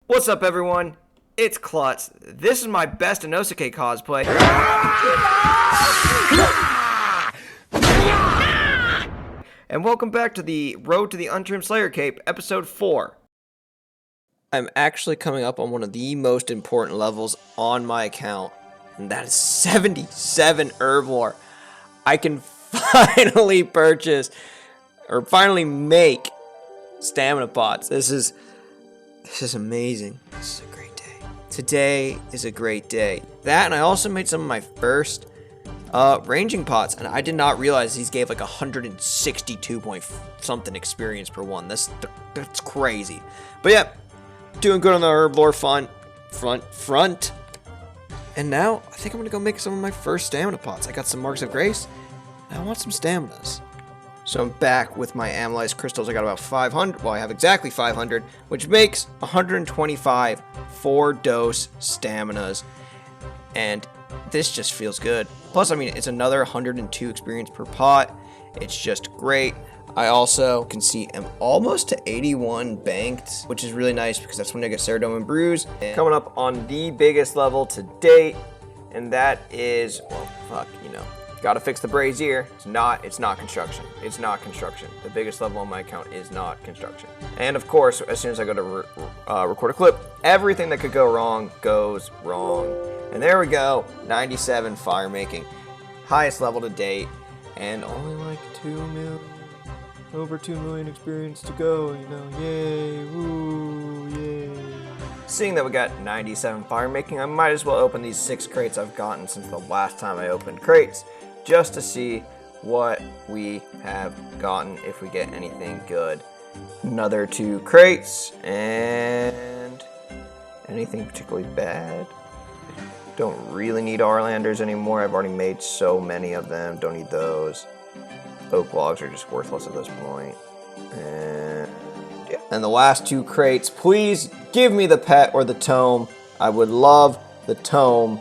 What's up, everyone? It's Klutz. This is my best Inosuke cosplay. And welcome back to the Road to the Untrimmed Slayer Cape, Episode 4. I'm actually coming up on one of the most important levels on my account, and that is 77 herb lore. I can finally purchase, or finally make, stamina pots. This is amazing. This is a great day. Today is a great day. That, and I also made some of my first ranging pots, and I did not realize these gave like 162 point something experience per one. That's crazy. But yeah, doing good on the herb lore front. And now I think I'm gonna go make some of my first stamina pots. I got some marks of grace, and I want some staminas. So I'm back with my analyzed crystals. I got about 500. Well, I have exactly 500, which makes 125 4-dose staminas. And this just feels good. Plus, I mean, it's another 102 experience per pot. It's just great. I also can see I'm almost to 81 banked, which is really nice because that's when I get Ceridome and Bruise. And coming up on the biggest level to date, and that is, well, fuck, you know. Gotta fix the brazier. It's not construction. It's not construction. The biggest level on my account is not construction. And of course, as soon as I go to record a clip, everything that could go wrong goes wrong. And there we go, 97 fire making. Highest level to date. And only like 2 million, over 2 million experience to go, you know, yay, woo, yay. Seeing that we got 97 fire making, I might as well open these 6 crates I've gotten since the last time I opened crates, just to see what we have gotten, if we get anything good. Another 2 crates, and anything particularly bad? Don't really need Arlanders anymore. I've already made so many of them. Don't need those. Oak logs are just worthless at this point. And yeah. And the last 2 crates, please give me the pet or the tome. I would love the tome.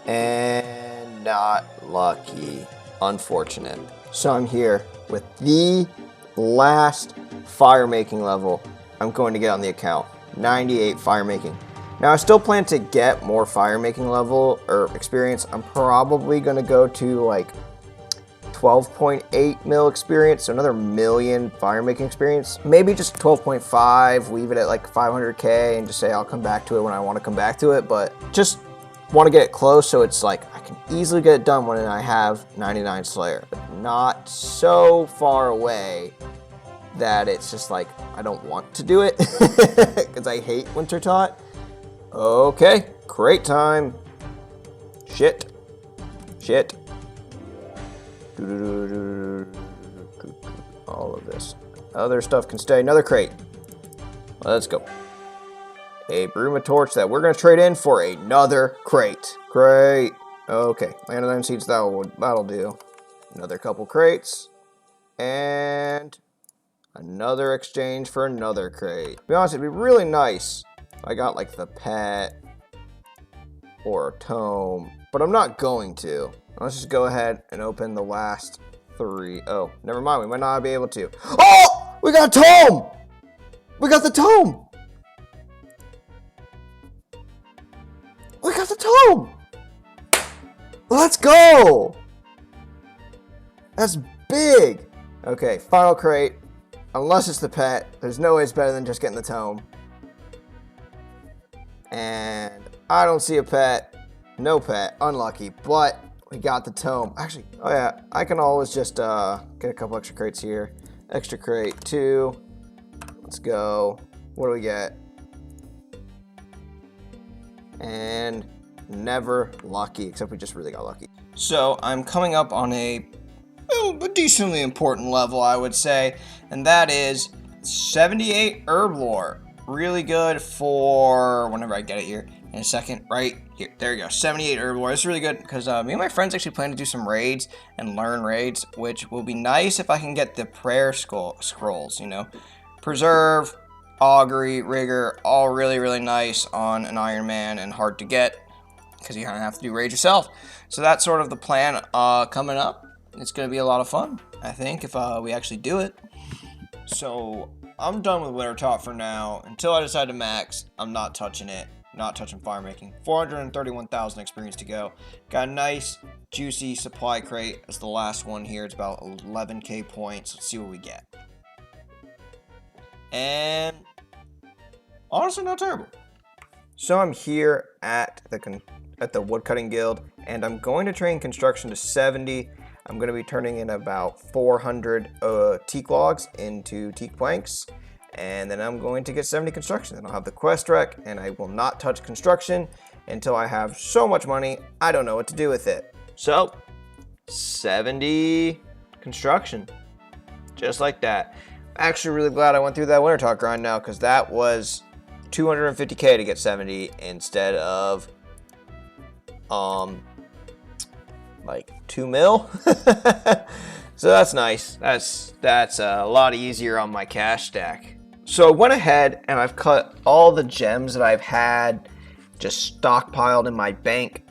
And not lucky. Unfortunate. So I'm here with the last fire making level I'm going to get on the account. 98 fire making. Now I still plan to get more fire making level or experience. I'm probably going to go to like 12.8 mil experience, so another million fire making experience. Maybe just 12.5, leave it at like 500k and just say I'll come back to it when I want to come back to it, but just want to get it close so it's like I can easily get it done when I have 99 Slayer, but not so far away that it's just like I don't want to do it because I hate Wintertodt. Okay, crate time. Shit. All of this. Other stuff can stay. Another crate. Let's go. A Wintertodt that we're going to trade in for another crate. Great. Okay. Anodyne seeds, that'll do. Another couple crates. And another exchange for another crate. To be honest, it'd be really nice if I got like the pet or a tome. But I'm not going to. Let's just go ahead and open the last 3. Oh, never mind. We might not be able to. Oh! We got a tome! We got the tome! We got the tome! Let's go! That's big! Okay, final crate. Unless it's the pet, there's no way it's better than just getting the tome. And I don't see a pet. No pet. Unlucky. But we got the tome. Actually, oh yeah, I can always just get a couple extra crates here. Extra crate 2. Let's go. What do we get? And never lucky, except we just really got lucky. So I'm coming up on a decently important level, I would say, and that is 78 herb lore. Really good for whenever I get it here in a second. Right here, there you go. 78 herb lore. It's really good because me and my friends actually plan to do some raids and learn raids, which will be nice if I can get the prayer scrolls. You know, preserve, augury, rigor, all really nice on an Iron Man and hard to get because you kind of have to do raid yourself. So that's sort of the plan coming up. It's going to be a lot of fun, I think, if we actually do it. So I'm done with Wintertodt for now. Until I decide to max, I'm not touching it. Not touching fire making. 431,000 experience to go. Got a nice, juicy supply crate as the last one here. It's about 11k points. Let's see what we get. And honestly, not terrible. So I'm here at the woodcutting guild, and I'm going to train construction to 70. I'm going to be turning in about 400 teak logs into teak planks, and then I'm going to get 70 construction. Then I'll have the quest rec, and I will not touch construction until I have so much money I don't know what to do with it. So 70 construction, just like that. Actually really glad I went through that Wintertodt grind now, because that was 250k to get 70 instead of like 2 mil. So that's nice. That's a lot easier on my cash stack. So I went ahead and I've cut all the gems that I've had just stockpiled in my bank,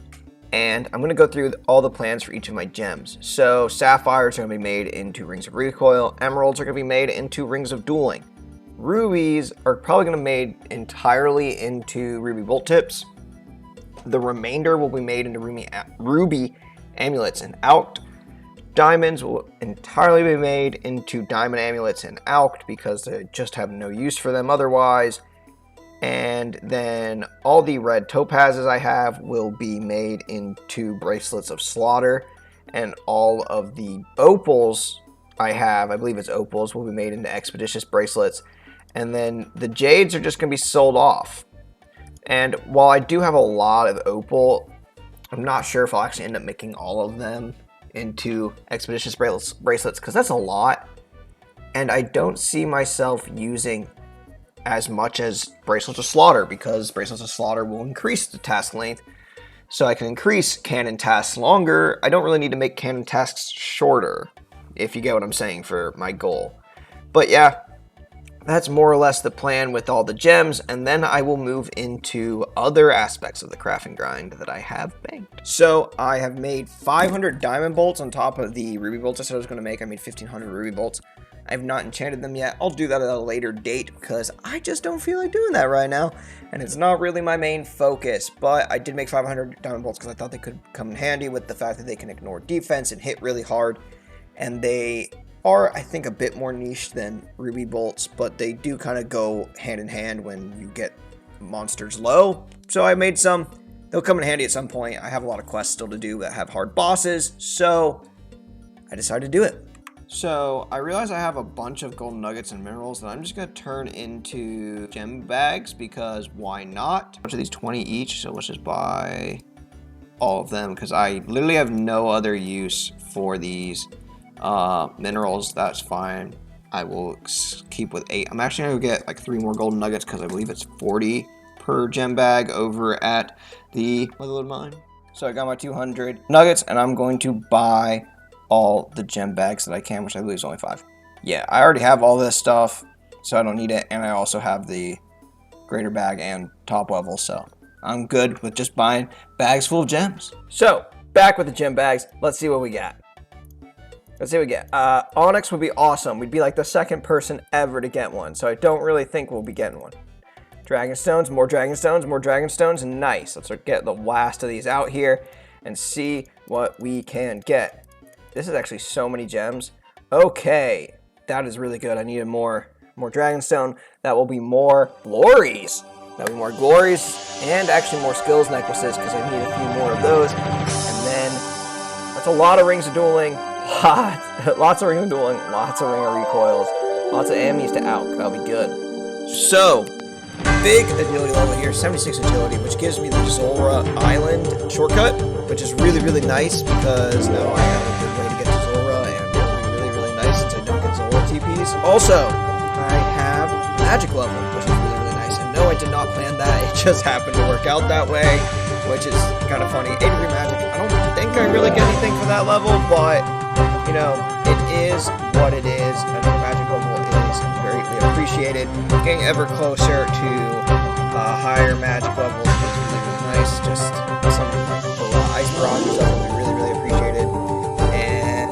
and I'm going to go through all the plans for each of my gems. So sapphires are going to be made into rings of recoil, emeralds are going to be made into rings of dueling, rubies are probably going to be made entirely into ruby bolt tips. The remainder will be made into ruby amulets and alked. Diamonds will entirely be made into diamond amulets and alked because they just have no use for them otherwise. And then all the red topazes I have will be made into bracelets of slaughter, and all of the opals I have, I believe it's opals, will be made into expeditious bracelets. And then the jades are just going to be sold off. And while I do have a lot of opal, I'm not sure if I'll actually end up making all of them into expeditious bracelets, because that's a lot. And I don't see myself using as much as bracelets of slaughter, because bracelets of slaughter will increase the task length. So I can increase cannon tasks longer. I don't really need to make cannon tasks shorter, if you get what I'm saying, for my goal. But yeah, that's more or less the plan with all the gems, and then I will move into other aspects of the crafting grind that I have banked. So I have made 500 diamond bolts on top of the ruby bolts I said I was going to make. I made 1,500 ruby bolts. I have not enchanted them yet. I'll do that at a later date because I just don't feel like doing that right now, and it's not really my main focus. But I did make 500 diamond bolts because I thought they could come in handy with the fact that they can ignore defense and hit really hard, and they are, I think, a bit more niche than ruby bolts, but they do kind of go hand in hand when you get monsters low. So I made some. They'll come in handy at some point. I have a lot of quests still to do that have hard bosses, so I decided to do it. So I realize I have a bunch of golden nuggets and minerals that I'm just going to turn into gem bags, because why not? A bunch of these 20 each, so let's just buy all of them, because I literally have no other use for these minerals. That's fine. I will keep with 8. I'm actually going to get like 3 more golden nuggets, because I believe it's 40 per gem bag over at the Motherlode Mine. So I got my 200 nuggets, and I'm going to buy all the gem bags that I can, which I believe is only 5. Yeah, I already have all this stuff, so I don't need it, and I also have the greater bag and top level, so I'm good with just buying bags full of gems. So, back with the gem bags, let's see what we got. Let's see what we get. Onyx would be awesome. We'd be like the second person ever to get one, so I don't really think we'll be getting one. Dragonstones, more dragonstones, more dragonstones, nice. Let's get the last of these out here and see what we can get. This is actually so many gems. Okay, that is really good. I needed more dragonstone. That will be more glories. That'll be more glories, and actually more skills necklaces, because I need a few more of those. And then that's a lot of rings of dueling. Lots of rings of dueling. Lots of ring of recoils. Lots of ammies to out. That'll be good. So, big agility level here, 76 agility, which gives me the Zora Island shortcut, which is really, really nice, because now I have a good way to get to Zora, and it'll be really, really nice since I don't get Zora TPs. Also, I have magic level, which is really, really nice. And no, I did not plan that. It just happened to work out that way, which is kind of funny. 8 degree magic. I don't think I really get anything for that level, but, you know, it is what it is. Another magic level is greatly appreciated. Getting ever closer to higher magic levels is really, really nice. Just some ice barrage and stuff will be really, really appreciated. And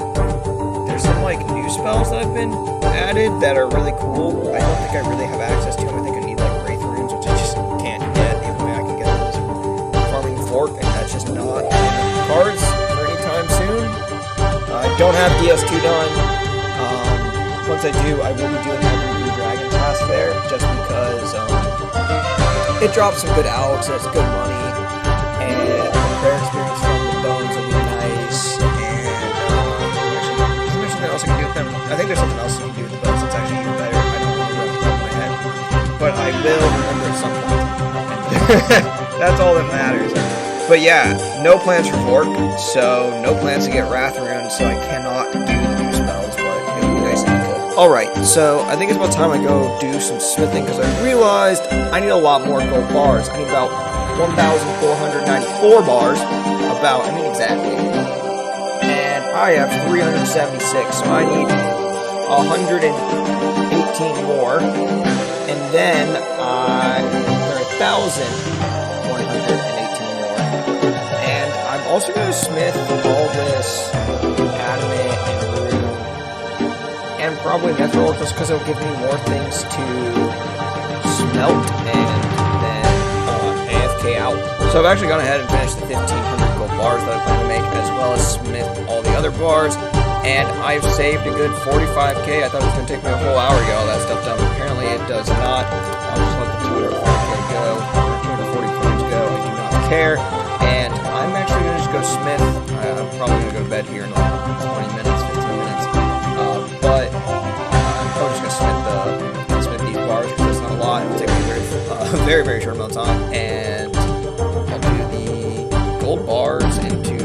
there's some like new spells that I've been added that are really cool. I don't think I really have access to them. I think I need like Wraith runes, which I just can't get. The only way I can get those from farming the fork, and that's just not on the cards for any time soon. I don't have DS2 done. Once I do, I will be doing that Blue Dragon task there, just because it drops some good alchs, so it's good money, and the prayer experience from the bones will be nice, and actually, isn't there something else I can do with them? I think there's something else you can do with the bones that's actually even better. I don't remember off the top of my head, but I will remember at some point. That's all that matters. But yeah, no plans for Fork, so no plans to get Wrath runes, so I cannot do the new spells, but it would be nice if I could. Alright, so I think it's about time I go do some smithing, because I realized I need a lot more gold bars. I need about 1,494 bars, exactly. And I have 376, so I need 118 more, and then there are 1,118 more. And I'm also going to smith all this adamant and rune, and probably netherite, just because it'll give me more things to smelt and then AFK out. So I've actually gone ahead and finished the 1,500 gold bars that I plan to make, as well as smith all the other bars, and I've saved a good 45k. I thought it was going to take me a whole hour to get all that stuff done, but apparently it does not. I'll just let the 240k go, or 240 coins go, I do not care, and I'm actually going to just go smith. I'm probably going to go to bed here in like 20 minutes, 15 minutes, but I'm probably just going to smith these bars, because it's not a lot. It'll take me a very, very short amount of time, and I'll do the gold bars into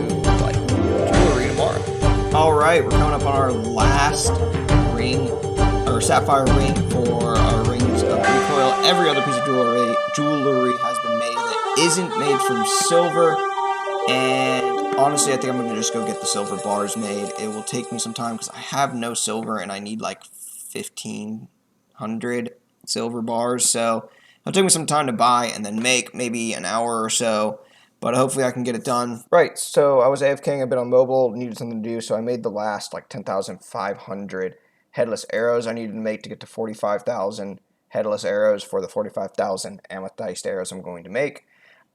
like jewelry tomorrow. Alright, we're coming up on our last ring, or sapphire ring for our rings of recoil. Every other piece of jewelry has been made that isn't made from silver, and honestly I think I'm going to just go get the silver bars made. It will take me some time because I have no silver and I need like 1,500 silver bars, so it'll take me some time to buy and then make, maybe an hour or so, but hopefully I can get it done. Right, so I was AFKing a bit on mobile, needed something to do, so I made the last like 10,500 headless arrows I needed to make to get to 45,000 headless arrows for the 45,000 amethyst arrows I'm going to make.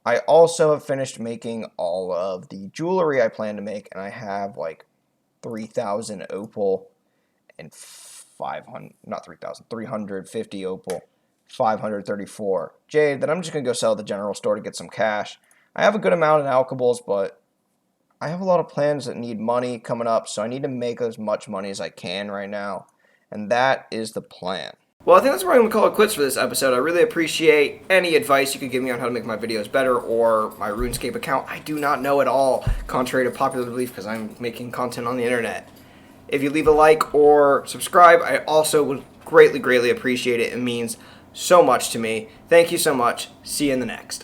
I also have finished making all of the jewelry I plan to make, and I have like 3,000 opal and 350 opal, 534 jade that I'm just going to go sell at the general store to get some cash. I have a good amount in alchables, but I have a lot of plans that need money coming up, so I need to make as much money as I can right now, and that is the plan. Well, I think that's where I'm going to call it quits for this episode. I really appreciate any advice you could give me on how to make my videos better, or my RuneScape account. I do not know at all, contrary to popular belief, because I'm making content on the internet. If you leave a like or subscribe, I also would greatly, greatly appreciate it. It means so much to me. Thank you so much. See you in the next.